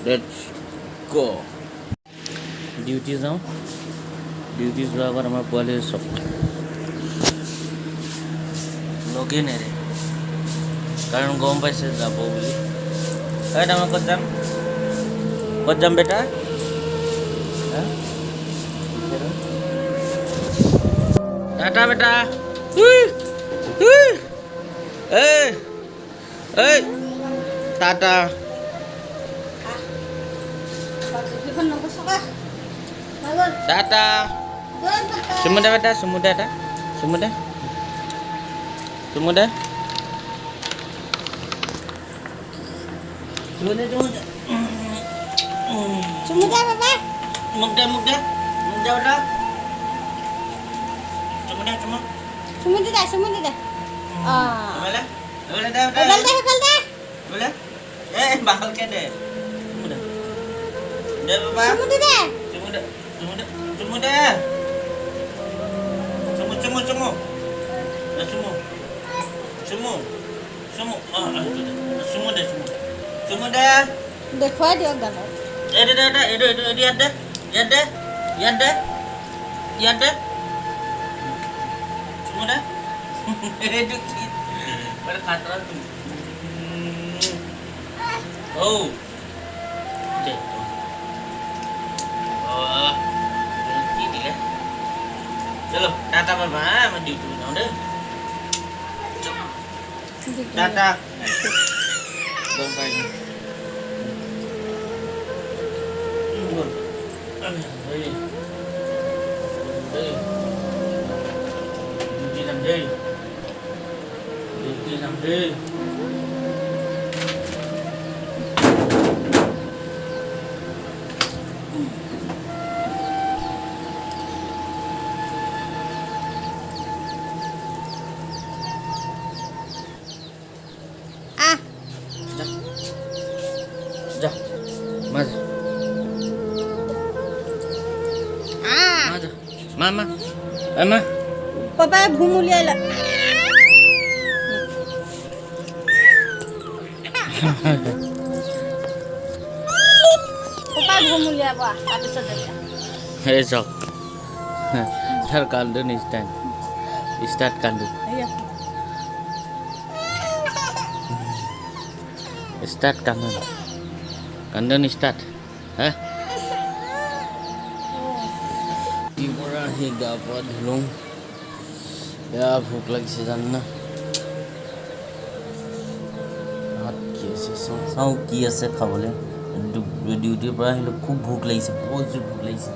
Let's go duty যাওঁ duty যোৱাৰ আগত আমাৰ পোৱালিৰ চব লগেই নেৰে কাৰণ গম পাইছে যাব বুলি আমাৰ ক'ত যাম বেটা টাটা বেটা এই Tata Tata Sumuda beta, sumuda ada, sumuda, sumuda, sumuda, sumuda, Sumuda papa. muda, muda, muda udah, sumuda, sumuda, Sumuda dah. Ah. boleh, boleh dah, Hebal dah. boleh, bakal ke deh, sumuda, udah papa, Sumuda dah. sumuda, sumuda, sumuda. Semua. Dah semua. Itu dah. Semua dah. Semua dah. Dekho dia galau. Itu lihat dah. Semua dah. Itu pada kantor tu. Oh. Deh. Oh. Ini dia. Chalo, tata papa, मैं duty में जाऊँ दे. Tata. Don't fight me. Duty someday. Ah. जा मजा Ah. मजा मामा अम्मा Papa घुमुलिया ला. Papa घुमुलिया बा. Tapi saja. हे सब थर कांडन स्टार्ट कांडन Iya. स्टार्ट कांडन स्टार्ट हाँ इबरा ही गापा धुलूं या भूख लगी से जानना हाथ किए से साउ किए से खावले ड्यूटी पर ही लोग खूब भूख लगी से बहुत जोर भूख लगी से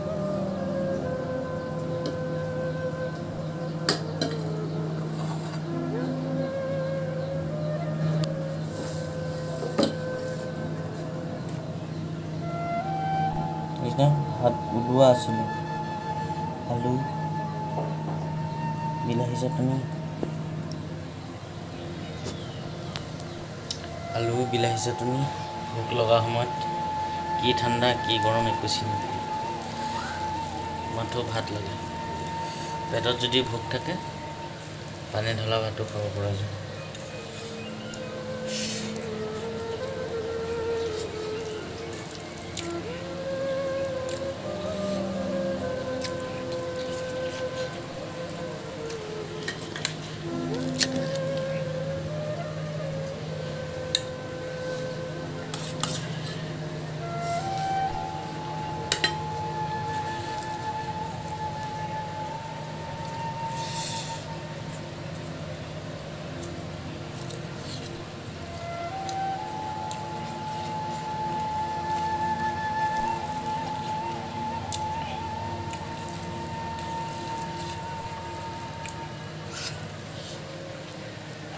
हाथ उलुआ आছিলে आलू বিলাহী চাটনি আলু বিলাহী চাটনি ভোক লগা সময়ত কি ঠাণ্ডা কি গৰম একো চিনি নাপায় মাথো ভাত লাগে পেটত যদি ভোক থাকে পানী ঢলা ভাতো খাব পৰা যায়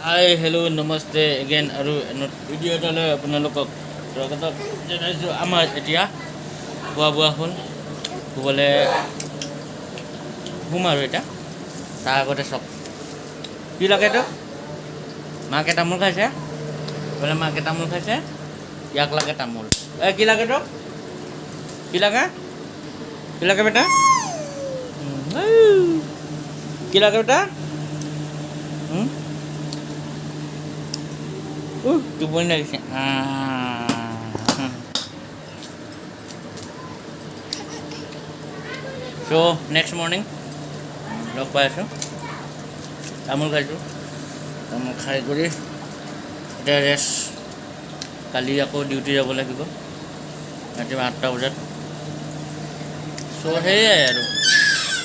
हाय हेलो नमस्ते अगेन और भिडिओ एटाले आपनालोকক स्वागत जनाइছো আমাৰ এতিয়া খোৱা বোৱা হ'ল শুবলে শুম আৰু এটা তাৰ আগতে সব কি লাগে তো মাকে তামোল খাইছে বলে মাকে তামোল খাইছে ইয়াক লাগে তামোল কি লাগে তো কি লাগে বেটা কি লাগে বেটা টোপনি লাগিছে চ' নেক্সট মৰ্ণিং লগ পাই আছোঁ। তামোল খাইছোঁ, তামোল খাই কৰি এতিয়া ৰেষ্ট। কালি আকৌ ডিউটি যাব লাগিব ৰাতিপুৱা 8টা বজাত। চ' সেয়াই আৰু